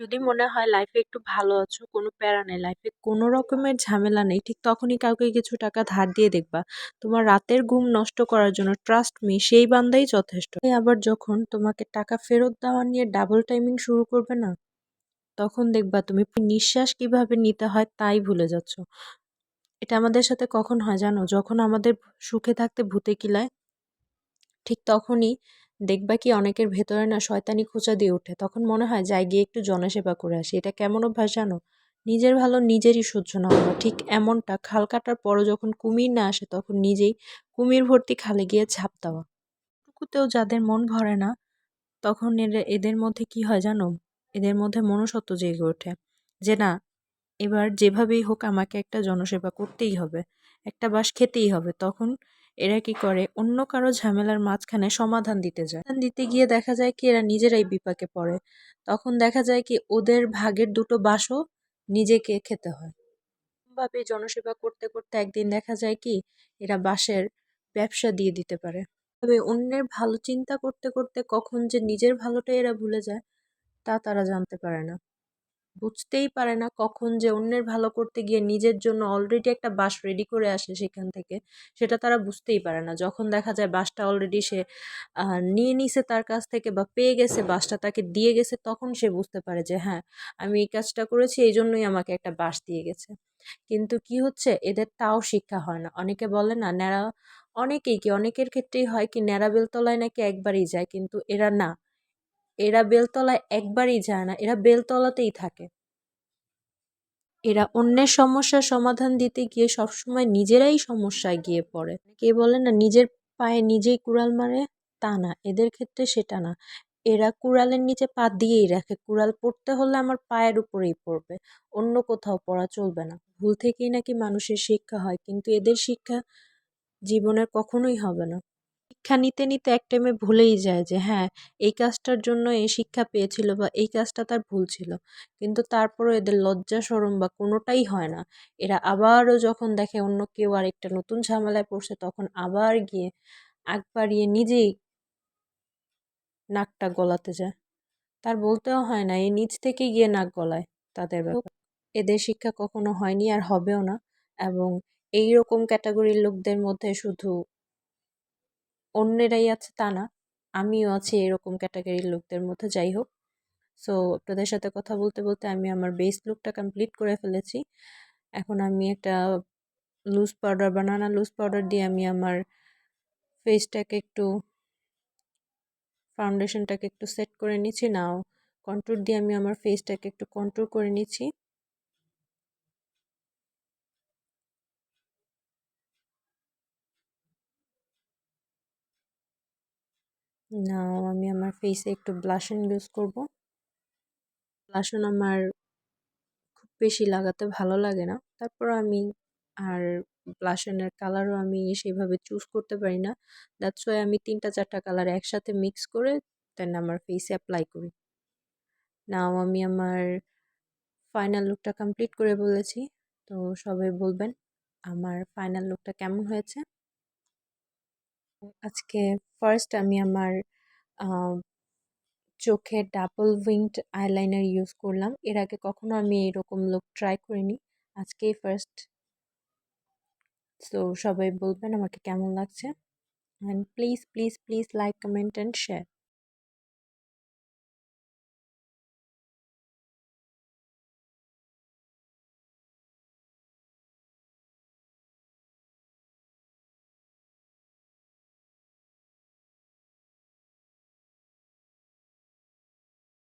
যদি মনে হয় লাইফে একটু ভালো আছো, কোনো প্যারা নেই, লাইফে কোনো রকমের ঝামেলা নেই, ঠিক তখনই কাউকে কিছু টাকা ধার দিয়ে দেখবা তোমার রাতের ঘুম নষ্ট করার জন্য, ট্রাস্ট মি, সেই বান্দাই যথেষ্ট। আবার যখন তোমাকে টাকা ফেরত দেওয়া নিয়ে ডাবল টাইমিং শুরু করবে না, তখন দেখবা তুমি নিঃশ্বাস কিভাবে নিতে হয় তাই ভুলে যাচ্ছ। এটা আমাদের সাথে কখন হয় জানো? যখন আমাদের সুখে থাকতে ভূতে কিলায়, ঠিক তখনই দেখবা কি অনেকের ভেতরে না শয়তানি খোঁচা দিয়ে ওঠে। তখন মনে হয় যাই গিয়ে একটু জনসেবা করে আসি। এটা কেমন অভ্যাস জানো? নিজের ভালো নিজেরই সহ্য না হলো, ঠিক এমনটা খাল কাটার পরও যখন কুমির না আসে তখন নিজেই কুমির ভর্তি খালে গিয়ে ঝাঁপ দেওয়া। টুকুতেও যাদের মন ভরে না, তখন এদের মধ্যে কি হয় জানো? এদের মধ্যে মনুষ্যত্ব জেগে ওঠে যে না, এবার যেভাবেই হোক আমাকে একটা জনসেবা করতেই হবে, একটা বাঁশ খেতেই হবে। তখন এরা কি করে? অন্য কারো ঝামেলার মাঝখানে সমাধান দিতে যায়। সমাধান দিতে গিয়ে দেখা যায় কি এরা নিজেরাই বিপাকে পড়ে। তখন দেখা যায় কি ওদের ভাগের দুটো বাঁশও নিজেকে খেতে হয়। ভাবে জনসেবা করতে করতে একদিন দেখা যায় কি এরা বাঁশের ব্যবসা দিয়ে দিতে পারে। তবে অন্যের ভালো চিন্তা করতে করতে কখন যে নিজের ভালোটা এরা ভুলে যায় তা তারা জানতে পারে না। বুঝতেই পারে না কখন যে অন্যের ভালো করতে গিয়ে নিজের জন্য অলরেডি একটা বাঁশ রেডি করে আসে সেখান থেকে, সেটা তারা বুঝতেই পারে না। যখন দেখা যায় বাঁশটা অলরেডি সে নিয়ে নিছে তার কাছ থেকে বা পেয়ে গেছে, বাঁশটা তাকে দিয়ে গেছে, তখন সে বুঝতে পারে যে হ্যাঁ, আমি এই কাজটা করেছি, এই জন্যই আমাকে একটা বাঁশ দিয়ে গেছে। কিন্তু কি হচ্ছে, এদের তাও শিক্ষা হয় না। অনেকে বলে না ন্যাড়া, অনেকেই কি অনেকের ক্ষেত্রেই হয় কি ন্যাড়া বেলতলায় নাকি একবারই যায়, কিন্তু এরা না, এরা বেলতলায় একবারই যায় না, এরা বেলতলাতেই থাকে। এরা অন্যের সমস্যার সমাধান দিতে গিয়ে সবসময় নিজেরাই সমস্যায় গিয়ে পড়ে। কে বলে না নিজের পায়ে নিজেই কুড়াল মারে, তা না, এদের ক্ষেত্রে সেটা না। এরা কুড়ালের নিচে পা দিয়েই রাখে, কুড়াল পড়তে হলে আমার পায়ের উপরেই পড়বে, অন্য কোথাও পড়া চলবে না। ভুল থেকেই নাকি মানুষের শিক্ষা হয়, কিন্তু এদের শিক্ষা জীবনের কখনোই হবে না। শিক্ষা নিতে নিতে এক টাইমে ভুলেই যায় যে হ্যাঁ, এই কাজটার জন্য এই শিক্ষা পেয়েছিল বা এই কাজটা তার ভুল ছিল। কিন্তু তারপরও এদের লজ্জা শরম বা কোনোটাই হয় না। এরা আবারও যখন দেখে অন্য কেউ আরেকটা নতুন ঝামেলায় পড়ছে, তখন আবার গিয়ে আগ বাড়িয়ে নিজেই নাকটা গলাতে যায়। তার বলতেও হয় না, এই নিজ থেকে গিয়ে নাক গলায় তাদের ব্যাপার। এদের শিক্ষা কখনো হয়নি আর হবেও না। এবং এই রকম ক্যাটাগরির লোকদের মধ্যে শুধু অন্যেরাই আছে তা না, আমিও আছি এরকম ক্যাটাগরির লোকদের মধ্যে। যাই হোক, সো আপনাদের সাথে কথা বলতে বলতে আমি আমার বেস লুকটা কমপ্লিট করে ফেলেছি। এখন আমি একটা লুজ পাউডার, বানানা লুজ পাউডার দিয়ে আমি আমার ফেসটাকে একটু, ফাউন্ডেশনটাকে একটু সেট করে নিচ্ছি। নাও কন্ট্যুর দিয়ে আমি আমার ফেসটাকে একটু কন্ট্যুর করে নিচ্ছি। নাও আমি আমার ফেসে একটু ব্লাশন ইউজ করব। ব্লাশন আমার খুব বেশি লাগাতে ভালো লাগে না, তারপর আমি, আর ব্লাশনের কালারও আমি সেভাবে চুজ করতে পারি না। দ্যাটস ওয়াই আমি 3-4টা কালার একসাথে মিক্স করে দেন আমার ফেসে অ্যাপ্লাই করি। নাও আমি আমার ফাইনাল লুকটা কমপ্লিট করে বলেছি। তো সবাই বলবেন আমার ফাইনাল লুকটা কেমন হয়েছে। আজকে ফার্স্ট আমি আমার চোখে ডাবল উইংড আইলাইনার ইউজ করলাম। এর আগে কখনো আমি এরকম লুক ট্রাই করিনি, আজকেই ফার্স্ট। তো সবাই বলবেন আমাকে কেমন লাগছে, and please please please like, comment and share.